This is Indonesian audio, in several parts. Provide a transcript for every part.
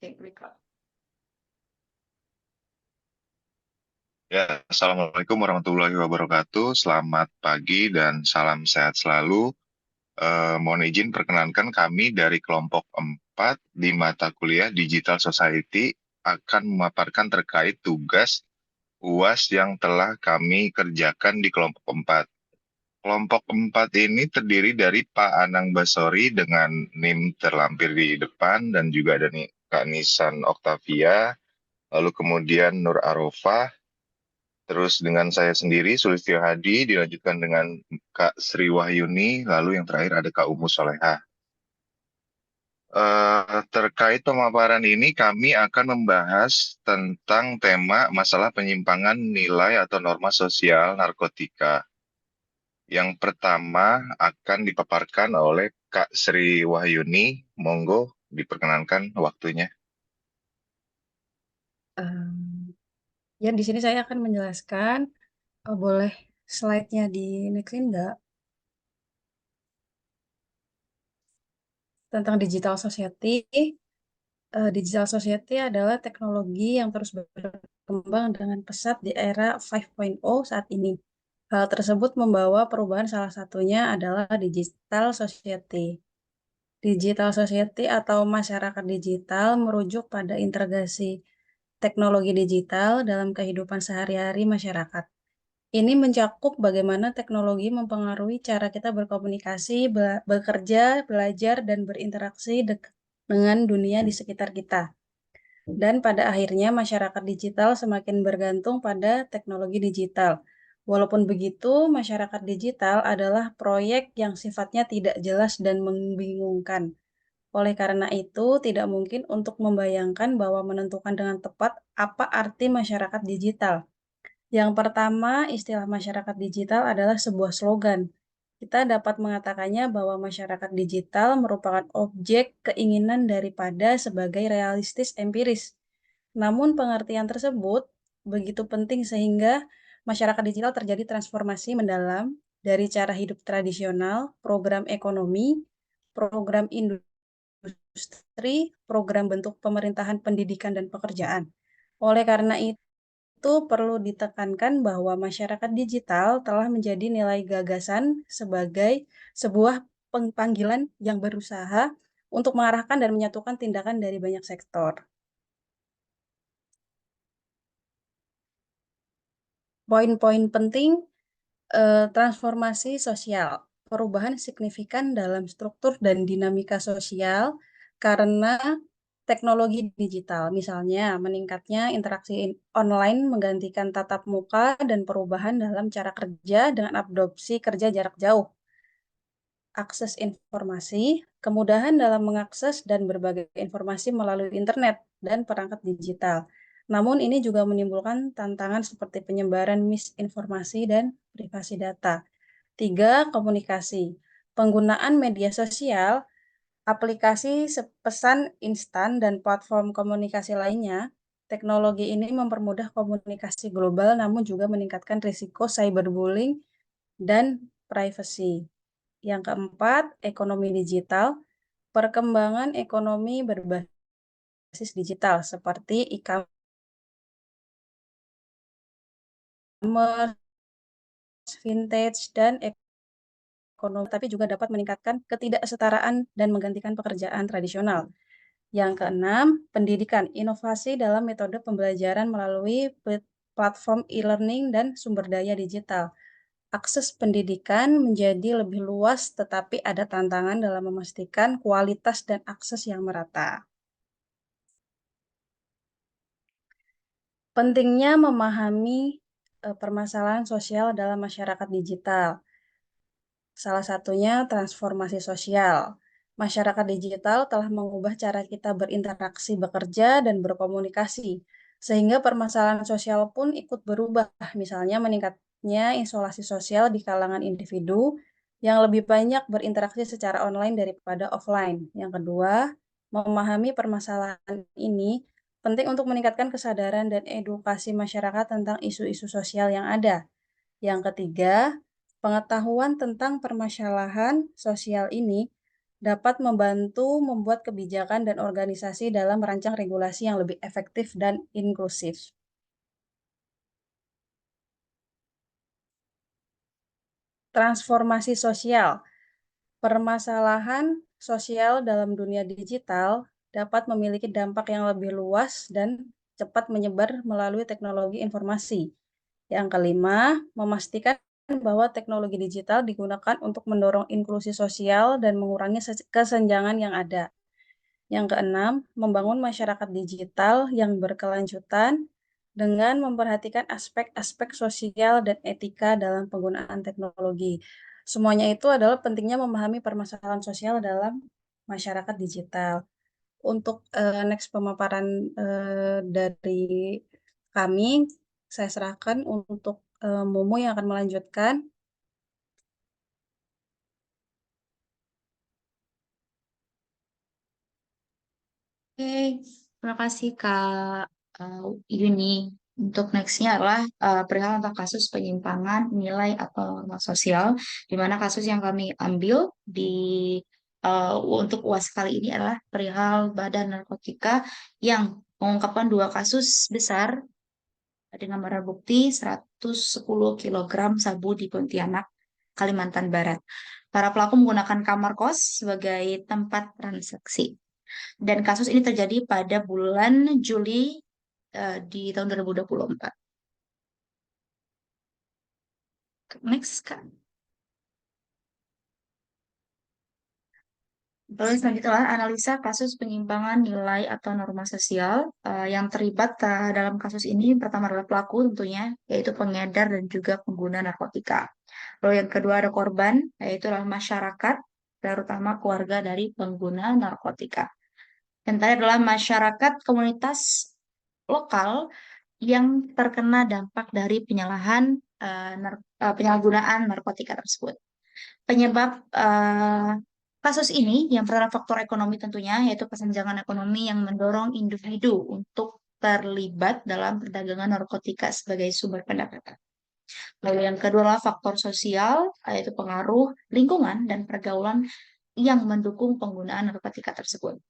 Oke, record. Ya, Assalamualaikum warahmatullahi wabarakatuh. Selamat pagi dan salam sehat selalu. Mohon izin perkenankan kami dari kelompok 4 di mata kuliah Digital Society akan memaparkan terkait tugas UAS yang telah kami kerjakan di kelompok 4. Kelompok 4 ini terdiri dari Pak Anang Basori dengan NIM terlampir di depan dan juga ada nih Kak Nisan Oktavia, lalu kemudian Nur Arofah. Terus dengan saya sendiri, Sulistyo Hadi, dilanjutkan dengan Kak Sri Wahyuni, lalu yang terakhir ada Kak Umu Soleha. Terkait pemaparan ini, kami akan membahas tentang tema masalah penyimpangan nilai atau norma sosial narkotika. Yang pertama akan dipaparkan oleh Kak Sri Wahyuni. Monggo diperkenankan waktunya. Ya, di sini saya akan menjelaskan, boleh slide-nya di-next-in nggak? Tentang digital society. Digital society adalah teknologi yang terus berkembang dengan pesat di era 5.0 saat ini. Hal tersebut membawa perubahan, salah satunya adalah digital society. Digital society atau masyarakat digital merujuk pada integrasi teknologi digital dalam kehidupan sehari-hari masyarakat. Ini mencakup bagaimana teknologi mempengaruhi cara kita berkomunikasi, bekerja, belajar, dan berinteraksi dengan dunia di sekitar kita. Dan pada akhirnya masyarakat digital semakin bergantung pada teknologi digital. Walaupun begitu, masyarakat digital adalah proyek yang sifatnya tidak jelas dan membingungkan. Oleh karena itu, tidak mungkin untuk membayangkan bahwa menentukan dengan tepat apa arti masyarakat digital. Yang pertama, istilah masyarakat digital adalah sebuah slogan. Kita dapat mengatakannya bahwa masyarakat digital merupakan objek keinginan daripada sebagai realistis empiris. Namun pengertian tersebut begitu penting sehingga masyarakat digital terjadi transformasi mendalam dari cara hidup tradisional, program ekonomi, program industri, program bentuk pemerintahan, pendidikan, dan pekerjaan. Oleh karena itu, perlu ditekankan bahwa masyarakat digital telah menjadi nilai gagasan sebagai sebuah panggilan yang berusaha untuk mengarahkan dan menyatukan tindakan dari banyak sektor. Poin-poin penting, transformasi sosial. Perubahan signifikan dalam struktur dan dinamika sosial karena teknologi digital. Misalnya, meningkatnya interaksi online menggantikan tatap muka dan perubahan dalam cara kerja dengan adopsi kerja jarak jauh. Akses informasi, kemudahan dalam mengakses dan berbagai informasi melalui internet dan perangkat digital. Namun ini juga menimbulkan tantangan seperti penyebaran misinformasi dan privasi data. 3. Komunikasi. Penggunaan media sosial, aplikasi pesan instan, dan platform komunikasi lainnya, teknologi ini mempermudah komunikasi global namun juga meningkatkan risiko cyberbullying dan privacy. Yang keempat, ekonomi digital. Perkembangan ekonomi berbasis digital seperti e-commerce, vintage, dan ekonomi, tapi juga dapat meningkatkan ketidaksetaraan dan menggantikan pekerjaan tradisional. Yang keenam, pendidikan, inovasi dalam metode pembelajaran melalui platform e-learning dan sumber daya digital. Akses pendidikan menjadi lebih luas, tetapi ada tantangan dalam memastikan kualitas dan akses yang merata. Pentingnya memahami permasalahan sosial dalam masyarakat digital. Salah satunya transformasi sosial. Masyarakat digital telah mengubah cara kita berinteraksi, bekerja, dan berkomunikasi, sehingga permasalahan sosial pun ikut berubah. Misalnya meningkatnya isolasi sosial di kalangan individu yang lebih banyak berinteraksi secara online daripada offline. Yang kedua, memahami permasalahan ini penting untuk meningkatkan kesadaran dan edukasi masyarakat tentang isu-isu sosial yang ada. Yang ketiga, pengetahuan tentang permasalahan sosial ini dapat membantu membuat kebijakan dan organisasi dalam merancang regulasi yang lebih efektif dan inklusif. Transformasi sosial. Permasalahan sosial dalam dunia digital dapat memiliki dampak yang lebih luas dan cepat menyebar melalui teknologi informasi. Yang kelima, memastikan bahwa teknologi digital digunakan untuk mendorong inklusi sosial dan mengurangi kesenjangan yang ada. Yang keenam, membangun masyarakat digital yang berkelanjutan dengan memperhatikan aspek-aspek sosial dan etika dalam penggunaan teknologi. Semuanya itu adalah pentingnya memahami permasalahan sosial dalam masyarakat digital. Untuk next pemaparan dari kami, saya serahkan untuk Mumu yang akan melanjutkan. Oke, terima kasih Kak uh, Yuni. Untuk nextnya adalah perihal tentang kasus penyimpangan nilai atau norma sosial, di mana kasus yang kami ambil di untuk UAS kali ini adalah perihal Badan Narkotika yang mengungkapkan dua kasus besar dengan barang bukti 110 kilogram sabu di Pontianak, Kalimantan Barat. Para pelaku menggunakan kamar kos sebagai tempat transaksi. Dan kasus ini terjadi pada bulan Juli di tahun 2024. Next, Kak. Lalu selanjutnya adalah analisa kasus penyimpangan nilai atau norma sosial yang terlibat dalam kasus ini. Pertama adalah pelaku tentunya, yaitu pengedar dan juga pengguna narkotika. Lalu yang kedua ada korban, yaitu adalah masyarakat, terutama keluarga dari pengguna narkotika. Yang terakhir adalah masyarakat komunitas lokal yang terkena dampak dari penyalahgunaan narkotika tersebut. Penyebab kasus ini yang pertama faktor ekonomi tentunya, yaitu kesenjangan ekonomi yang mendorong individu untuk terlibat dalam perdagangan narkotika sebagai sumber pendapatan. Lalu yang kedua adalah faktor sosial, yaitu pengaruh lingkungan dan pergaulan yang mendukung penggunaan narkotika tersebut.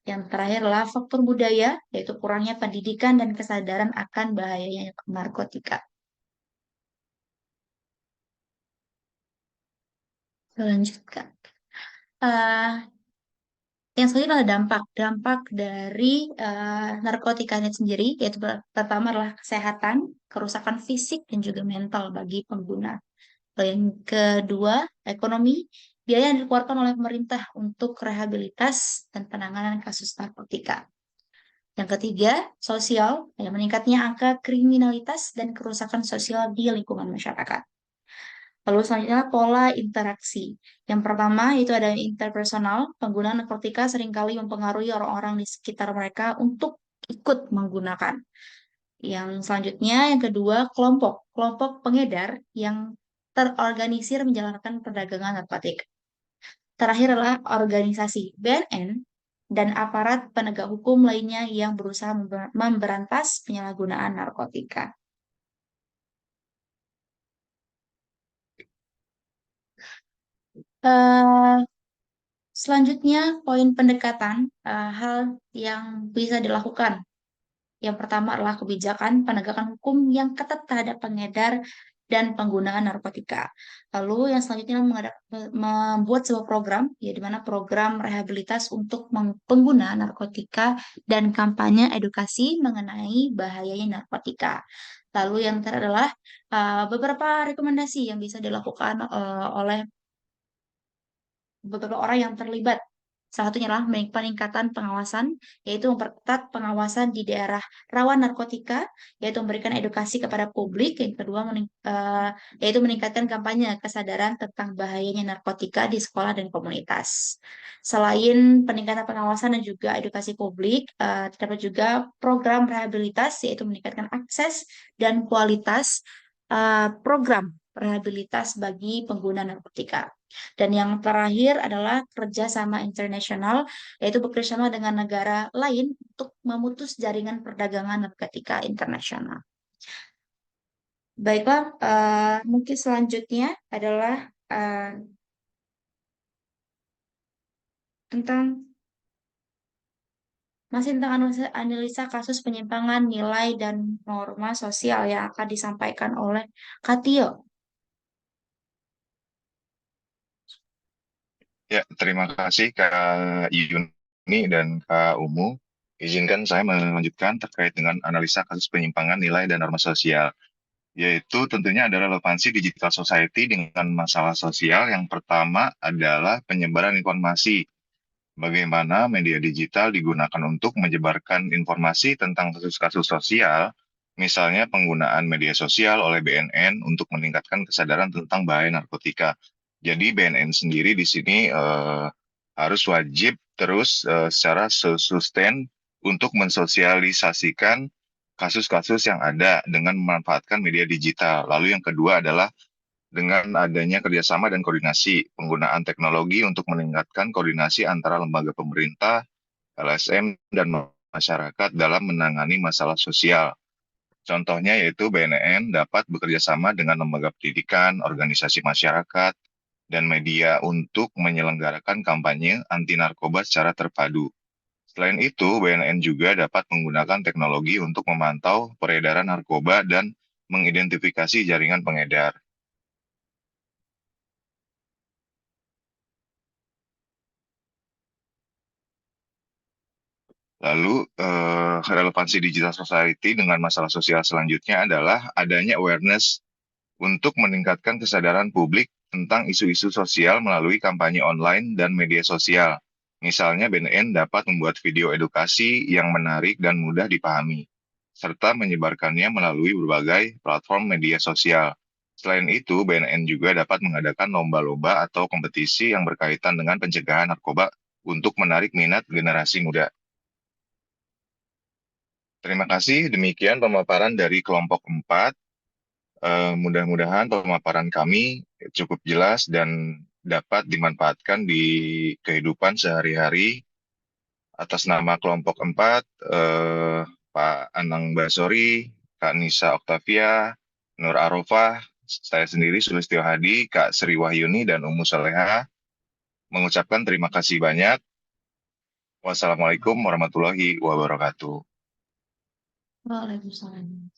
Yang terakhir adalah faktor budaya, yaitu kurangnya pendidikan dan kesadaran akan bahayanya narkotika. Lanjutkan. Eh, yang selanjutnya adalah dampak. Dampak dari narkotika ini sendiri, yaitu pertama adalah kesehatan, kerusakan fisik, dan juga mental bagi pengguna. Lalu yang kedua, ekonomi, biaya yang dikeluarkan oleh pemerintah untuk rehabilitas dan penanganan kasus narkotika. Yang ketiga, sosial, yang meningkatnya angka kriminalitas dan kerusakan sosial di lingkungan masyarakat. Lalu selanjutnya pola interaksi. Yang pertama itu ada interpersonal, pengguna narkotika seringkali mempengaruhi orang-orang di sekitar mereka untuk ikut menggunakan. Yang selanjutnya, yang kedua, kelompok. Kelompok pengedar yang terorganisir menjalankan perdagangan narkotika. Terakhir adalah organisasi BNN dan aparat penegak hukum lainnya yang berusaha memberantas penyalahgunaan narkotika. Eh, Selanjutnya, poin pendekatan hal yang bisa dilakukan. Yang pertama adalah kebijakan penegakan hukum yang ketat terhadap pengedar dan penggunaan narkotika. Lalu yang selanjutnya membuat sebuah program, ya di mana program rehabilitas untuk pengguna narkotika dan kampanye edukasi mengenai bahayanya narkotika. Lalu yang terakhir adalah beberapa rekomendasi yang bisa dilakukan oleh beberapa orang yang terlibat. Salah satunya adalah peningkatan pengawasan, yaitu memperketat pengawasan di daerah rawan narkotika, yaitu memberikan edukasi kepada publik. Yang kedua, yaitu meningkatkan kampanye kesadaran tentang bahayanya narkotika di sekolah dan komunitas. Selain peningkatan pengawasan dan juga edukasi publik, terdapat juga program rehabilitas, yaitu meningkatkan akses dan kualitas program rehabilitas bagi pengguna narkotika. Dan yang terakhir adalah kerjasama internasional, yaitu bekerjasama dengan negara lain untuk memutus jaringan perdagangan narkotika internasional. Baiklah, mungkin selanjutnya adalah tentang masih tentang analisa kasus penyimpangan nilai dan norma sosial yang akan disampaikan oleh Katio. Ya, terima kasih Kak Yuni dan Kak Umu. Izinkan saya melanjutkan terkait dengan analisa kasus penyimpangan nilai dan norma sosial, yaitu tentunya ada relevansi digital society dengan masalah sosial. Yang pertama adalah penyebaran informasi. Bagaimana media digital digunakan untuk menyebarkan informasi tentang kasus-kasus sosial, misalnya penggunaan media sosial oleh BNN untuk meningkatkan kesadaran tentang bahaya narkotika. Jadi BNN sendiri di sini harus wajib terus secara sustain untuk mensosialisasikan kasus-kasus yang ada dengan memanfaatkan media digital. Lalu yang kedua adalah dengan adanya kerjasama dan koordinasi, penggunaan teknologi untuk meningkatkan koordinasi antara lembaga pemerintah, LSM, dan masyarakat dalam menangani masalah sosial. Contohnya yaitu BNN dapat bekerja sama dengan lembaga pendidikan, organisasi masyarakat, dan media untuk menyelenggarakan kampanye anti narkoba secara terpadu. Selain itu, BNN juga dapat menggunakan teknologi untuk memantau peredaran narkoba dan mengidentifikasi jaringan pengedar. Lalu, relevansi digital society dengan masalah sosial selanjutnya adalah adanya awareness untuk meningkatkan kesadaran publik tentang isu-isu sosial melalui kampanye online dan media sosial. Misalnya, BNN dapat membuat video edukasi yang menarik dan mudah dipahami, serta menyebarkannya melalui berbagai platform media sosial. Selain itu, BNN juga dapat mengadakan lomba-lomba atau kompetisi yang berkaitan dengan pencegahan narkoba untuk menarik minat generasi muda. Terima kasih. Demikian pemaparan dari kelompok 4. Mudah-mudahan pemaparan kami cukup jelas dan dapat dimanfaatkan di kehidupan sehari-hari. Atas nama kelompok 4, Pak Anang Basori, Kak Nisa Oktavia, Nur Arofah, saya sendiri Sulistyo Hadi, Kak Sri Wahyuni, dan Umu Soleha mengucapkan terima kasih banyak. Wassalamualaikum warahmatullahi wabarakatuh. Waalaikumsalam.